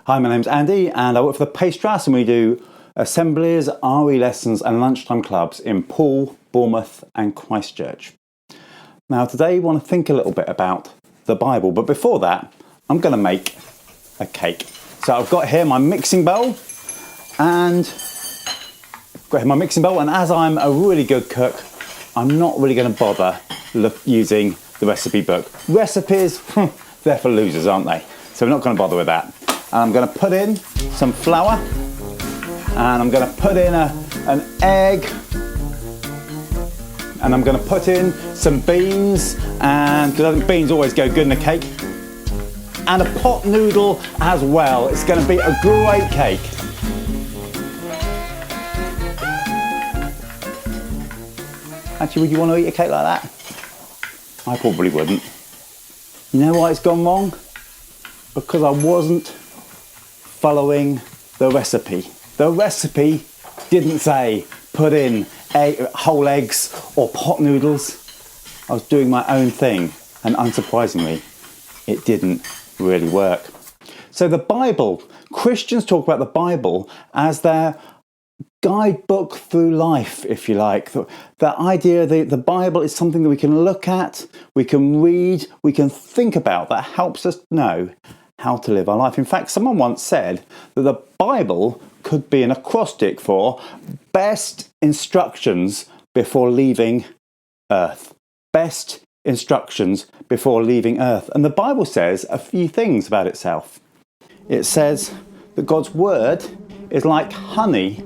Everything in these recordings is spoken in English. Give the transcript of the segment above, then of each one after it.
Hi, my name's Andy and I work for the Pastras and we do assemblies, RE lessons and lunchtime clubs in Poole, Bournemouth and Christchurch. Now today we want to think a little bit about the Bible, but before that I'm going to make a cake. So I've got here my mixing bowl and as I'm a really good cook, I'm not really going to bother using the recipe book. Recipes, they're for losers, aren't they? So we're not going to bother with that. And I'm going to put in some flour and I'm going to put in an egg and I'm going to put in some beans, and because I think beans always go good in a cake, and a pot noodle as well. It's going to be a great cake. Actually, would you want to eat a cake like that? I probably wouldn't. You know why it's gone wrong? Because I wasn't following the recipe. The recipe didn't say put in whole eggs or pot noodles. I was doing my own thing, and unsurprisingly, it didn't really work. So the Bible, Christians talk about the Bible as their guidebook through life, if you like. The idea that the Bible is something that we can look at, we can read, we can think about, that helps us know how to live our life. In fact, someone once said that the Bible could be an acrostic for best instructions before leaving Earth. Best instructions before leaving Earth. And the Bible says a few things about itself. It says that God's word is like honey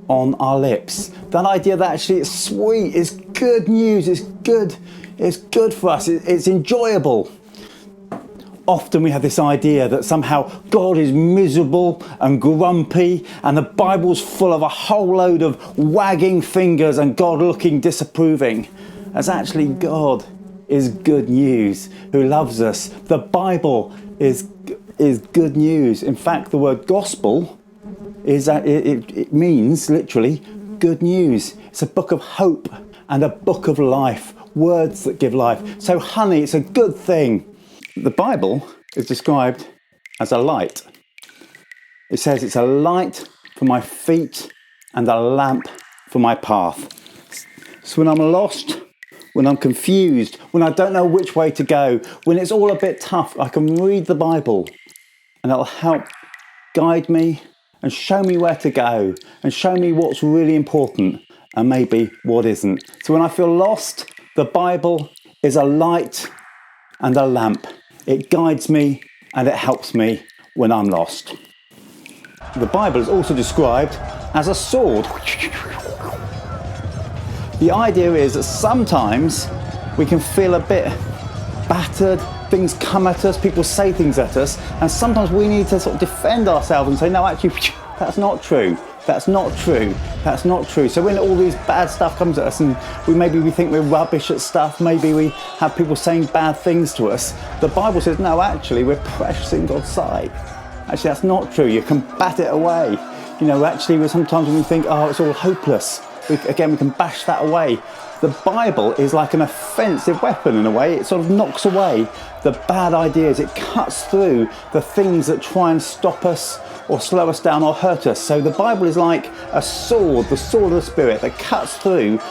on our lips. That idea that actually it's sweet, it's good news, it's good for us, it's enjoyable. Often we have this idea that somehow God is miserable and grumpy and the Bible's full of a whole load of wagging fingers and God looking disapproving. As actually God is good news who loves us. The Bible is good news. In fact, the word gospel it means literally good news. It's a book of hope and a book of life, words that give life. So honey, it's a good thing. The Bible is described as a light. It says it's a light for my feet and a lamp for my path. So when I'm lost, when I'm confused, when I don't know which way to go, when it's all a bit tough, I can read the Bible and it'll help guide me and show me where to go and show me what's really important and maybe what isn't. So when I feel lost, the Bible is a light and a lamp. It guides me and it helps me when I'm lost. The Bible is also described as a sword. The idea is that sometimes we can feel a bit battered, things come at us, people say things at us, and sometimes we need to sort of defend ourselves and say, no, actually, that's not true. That's not true. That's not true. So when all these bad stuff comes at us and we think we're rubbish at stuff, maybe we have people saying bad things to us, the Bible says, no, actually, we're precious in God's sight. Actually, that's not true. You can bat it away. You know, actually, sometimes when we think, oh, it's all hopeless, we can bash that away. The Bible is like an offensive weapon in a way. It sort of knocks away the bad ideas. It cuts through the things that try and stop us or slow us down or hurt us. So the Bible is like a sword, the sword of the Spirit that cuts through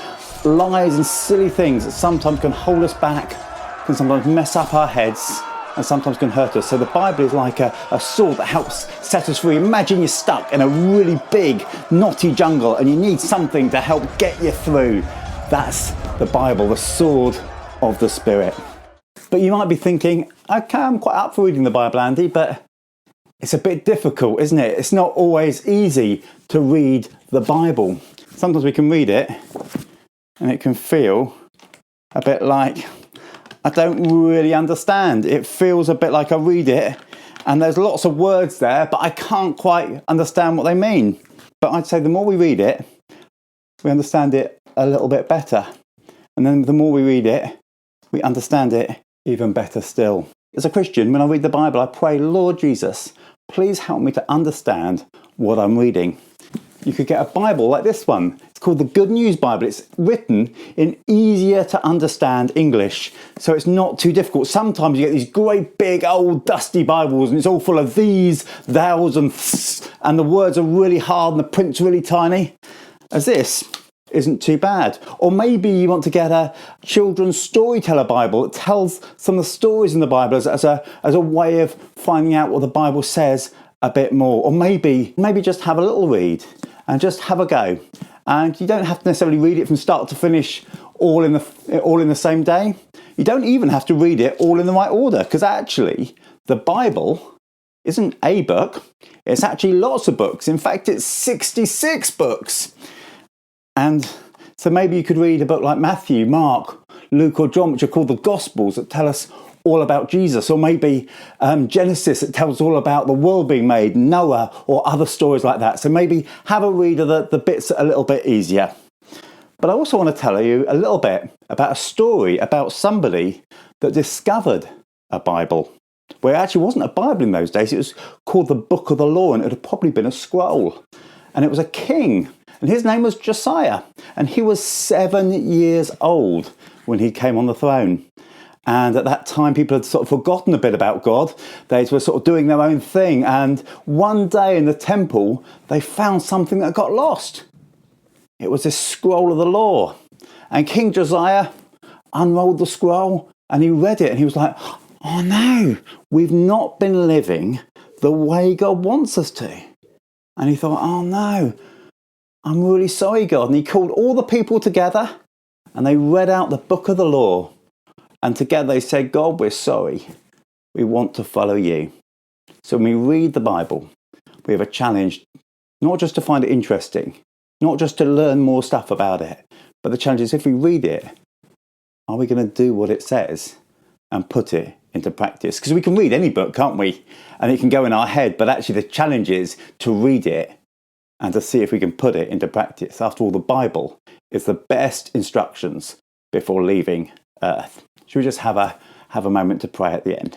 lies and silly things that sometimes can hold us back, can sometimes mess up our heads, and sometimes can hurt us. So the Bible is like a sword that helps set us free. Imagine you're stuck in a really big, knotty jungle and you need something to help get you through. That's the Bible, the sword of the Spirit. But you might be thinking, okay, I'm quite up for reading the Bible, Andy, but it's a bit difficult, isn't it? It's not always easy to read the Bible. Sometimes we can read it and it can feel a bit like I don't really understand. It feels a bit like I read it and there's lots of words there, but I can't quite understand what they mean. But I'd say the more we read it, we understand it a little bit better. And then the more we read it, we understand it even better still. As a Christian, when I read the Bible, I pray, Lord Jesus, please help me to understand what I'm reading. You could get a Bible like this one. It's called the Good News Bible. It's written in easier to understand English, so it's not too difficult. Sometimes you get these great big old dusty Bibles and it's all full of these, thous and the words are really hard and the print's really tiny. As this isn't too bad. Or maybe you want to get a children's storyteller Bible that tells some of the stories in the Bible as a way of finding out what the Bible says a bit more. Or maybe just have a little read and just have a go. And you don't have to necessarily read it from start to finish all in the same day. You don't even have to read it all in the right order, because actually the Bible isn't a book. It's actually lots of books. In fact, it's 66 books. And so maybe you could read a book like Matthew, Mark, Luke or John, which are called the Gospels, that tell us all about Jesus. Or maybe Genesis, that tells all about the world being made, Noah, or other stories like that. So maybe have a read of the bits that are a little bit easier. But I also want to tell you a little bit about a story about somebody that discovered a Bible, where it actually wasn't a Bible in those days. It was called the Book of the Law, and it had probably been a scroll. And it was a king. And his name was Josiah, and he was 7 years old when he came on the throne. And at that time, people had sort of forgotten a bit about God. They were sort of doing their own thing. And one day in the temple, they found something that got lost. It was this scroll of the law. And King Josiah unrolled the scroll and he read it. And he was like, oh no, we've not been living the way God wants us to. And he thought, oh no, I'm really sorry, God. And he called all the people together and they read out the book of the law. And together they said, God, we're sorry. We want to follow you. So when we read the Bible, we have a challenge, not just to find it interesting, not just to learn more stuff about it, but the challenge is, if we read it, are we going to do what it says and put it into practice? Because we can read any book, can't we? And it can go in our head, but actually the challenge is to read it and to see if we can put it into practice. After all, the Bible is the best instructions before leaving earth. Should we just have a moment to pray at the end?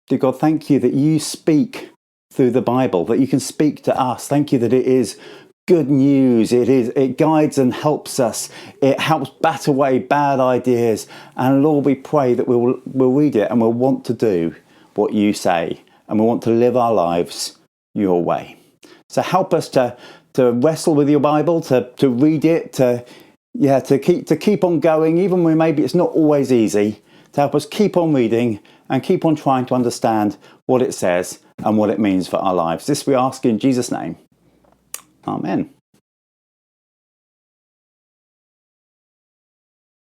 Dear God, thank you that you speak through the Bible, that you can speak to us. Thank you that it is good news. It guides and helps us. It helps bat away bad ideas. And Lord, we pray that we'll read it and we'll want to do what you say, and we'll want to live our lives your way. So help us to wrestle with your Bible, to read it, to keep on going, even when maybe it's not always easy, to help us keep on reading and keep on trying to understand what it says and what it means for our lives. This we ask in Jesus' name. Amen.